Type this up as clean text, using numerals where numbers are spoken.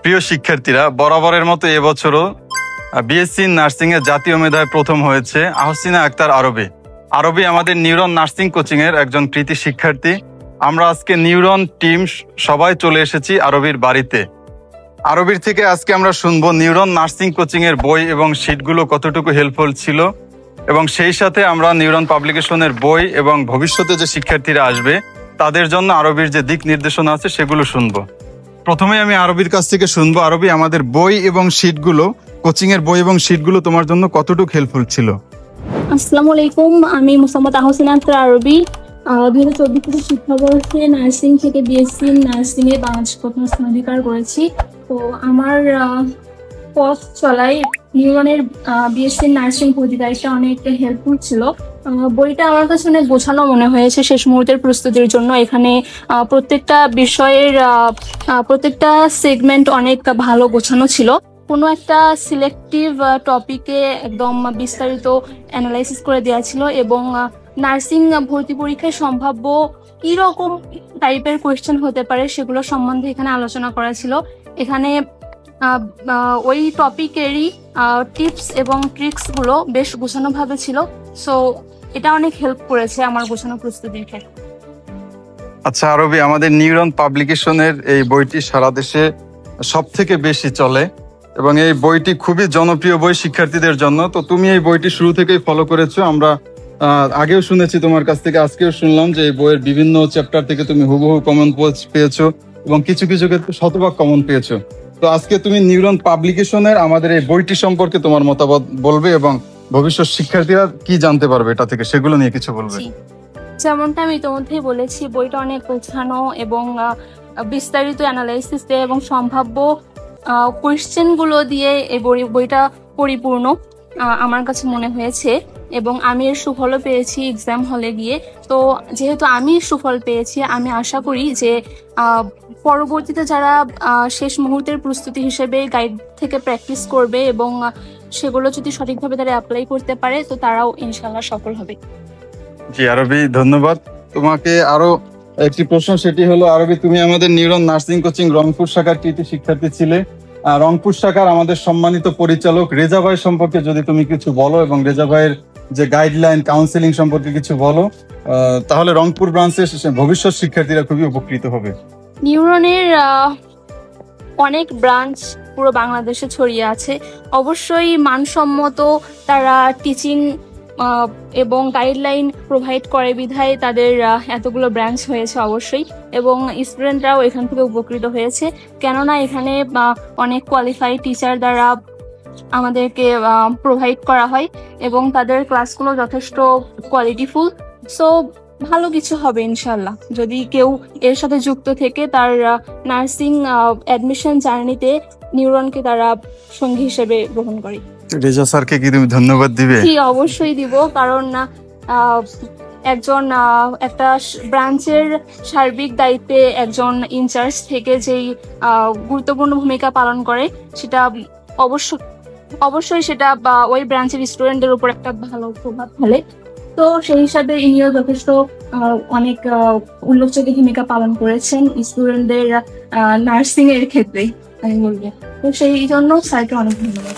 প্রিয় শিক্ষার্থীরা, বরাবরের মতো এবছরও বিএসসি নার্সিং এর জাতীয় মেধায় প্রথম হয়েছে আহসিনা আক্তার আরবি। আরবি আমাদের নিউরন নার্সিং কোচিং এর একজন কৃতি শিক্ষার্থী। আমরা আজকে নিউরন টিম সবাই চলে এসেছি আরবির বাড়িতে। আরবির থেকে আজকে আমরা শুনবো নিউরন নার্সিং কোচিং এর বই এবং শিটগুলো কতটুকু হেল্পফুল ছিল, এবং সেই সাথে আমরা নিউরন পাবলিকেশনের বই এবং ভবিষ্যতে যে শিক্ষার্থীরা আসবে তাদের জন্য আরবির যে দিক নির্দেশনা আছে সেগুলো শুনবো। প্রথমে আমি আরবির কাছ থেকে শুনবো, আরবি আমাদের বই এবং শিটগুলো, কোচিং এর বই এবং শিটগুলো তোমার জন্য কতটুকু হেল্পফুল ছিল? আসসালামু আলাইকুম, আমি মোসাম্মদ আহসিনা আক্তার আরবি। 2024 শিক্ষাবর্ষে নার্সিং থেকে বিএসসি নার্সিং এ বাংলাদেশ প্রথম স্থানাধিকার করেছি। তো আমার পথ চলায় নিউরনের বিএসসি নার্সিং বই গাইডটা অনেক হেল্পফুল ছিল। বইটা আমার কাছে অনেক গোছানো মনে হয়েছে শেষ মুহূর্তের প্রস্তুতির জন্য। এখানে প্রত্যেকটা বিষয়ের প্রত্যেকটা সেগমেন্ট অনেক ভালো গোছানো ছিল। কোনো একটা সিলেক্টিভ টপিকে একদম বিস্তারিত অ্যানালাইসিস করে দেওয়া ছিল, এবং নার্সিং ভর্তি পরীক্ষায় সম্ভাব্য কী রকম টাইপের কোয়েশ্চেন হতে পারে সেগুলো সম্বন্ধে এখানে আলোচনা করা ছিল। এখানে ওই টপিকেরই টিপস এবং ট্রিক্সগুলো বেশ গোছানোভাবে ছিল। সো এটা অনেক হেল্প করেছে আমার গোছানো প্রস্তুতির ক্ষেত্রে। আচ্ছা আরবি, আমাদের নিউরন পাবলিকেশনের এই বইটি সারা দেশে সব থেকে বেশি চলে এবং এই বইটি খুবই জনপ্রিয় বই শিক্ষার্থীদের জন্য। তো তুমি এই বইটি শুরু থেকেই ফলো করেছো, আমরা আগেও শুনেছি তোমার কাছ থেকে, আজকেও শুনলাম যে এই বইয়ের বিভিন্ন চ্যাপ্টার থেকে তুমি হুবহু কমন পেয়েছো এবং কিছু কিছু ক্ষেত্রে শতভাগ কমন পেয়েছো। তো আজকে তুমি নিউরন পাবলিকেশনের আমাদের এই বইটি সম্পর্কে তোমার মতামত বলবে এবং ভবিষ্যৎ শিক্ষার্থীরা কি জানতে পারবে এটা থেকে সেগুলো নিয়ে কিছু বলবে। যেমনটা আমি ইতিমধ্যেই বলেছি, বইটা অনেক গোছানো এবং বিস্তারিত অ্যানালাইসিস দেয় এবং সম্ভাব্য কোয়েশ্চেন গুলো দিয়ে এই বইটা পরিপূর্ণ আমার কাছে মনে হয়েছে, এবং আমি এর সুফলও পেয়েছি এক্সাম হলে গিয়ে। তো যেহেতু আমি সুফল পেয়েছি, আমি আশা করি যে পরবর্তীতে যারা শেষ মুহূর্তের প্রস্তুতি হিসেবে গাইড থেকে প্র্যাকটিস করবে এবং সেগুলো যদি সঠিকভাবে তারা অ্যাপ্লাই করতে পারে, তো তারাও ইনশাল্লাহ সফল হবে। জি আরবি, ধন্যবাদ তোমাকে। আরো একটি প্রশ্ন, সেটি হলো আরবি, তুমি আমাদের নিউরন নার্সিং কোচিং রংপুর শাখার কৃতি শিক্ষার্থী ছিলে। রংপুর শাখার আমাদের সম্মানিত পরিচালক রেজা ভাই সম্পর্কে যদি তুমি কিছু বলো এবং রেজা ভাইয়ের যে গাইডলাইন কাউন্সিলিং সম্পর্কে কিছু বলো, তাহলে রংপুর ব্রাঞ্চের ভবিষ্যৎ শিক্ষার্থীরা খুবই উপকৃত হবে। নিউরনের অনেক ব্রাঞ্চ পুরো বাংলাদেশে ছড়িয়ে আছে। অবশ্যই মানসম্মত তারা টিচিং এবং গাইডলাইন প্রোভাইড করে বিধায় তাদের এতগুলো ব্রাঞ্চ হয়েছে অবশ্যই, এবং স্টুডেন্টরাও এখান থেকে উপকৃত হয়েছে, কেননা এখানে অনেক কোয়ালিফাইড টিচার দ্বারা আমাদেরকে প্রোভাইড করা হয় এবং তাদের ক্লাসগুলো যথেষ্ট কোয়ালিটিফুল। সো ভালো কিছু হবে ইনশাল্লাহ যদি কেউ এর সাথে যুক্ত থেকে তার নার্সিং অ্যাডমিশন জার্নিতে নিউরনকে তারা সঙ্গী হিসেবে গ্রহণ করে। রেজা স্যারকে কি তুমি ধন্যবাদ দিবে? জি অবশ্যই দিব, কারণ একজন একটা ব্রাঞ্চের সার্বিক দায়িত্বে একজন ইনচার্জ থেকে যেই গুরুত্বপূর্ণ ভূমিকা পালন করে, সেটা অবশ্যই সেটা ওই ব্রাঞ্চের স্টুডেন্টদের উপর একটা ভালো প্রভাব ফেলে। তো সেই হিসাবে ইনিও যথেষ্ট অনেক উল্লেখযোগ্য ভূমিকা পালন করেছেন স্টুডেন্টদের নার্সিং এর ক্ষেত্রে আমি বলবো। তো সেই জন্য স্যারকে অনেক ধন্যবাদ।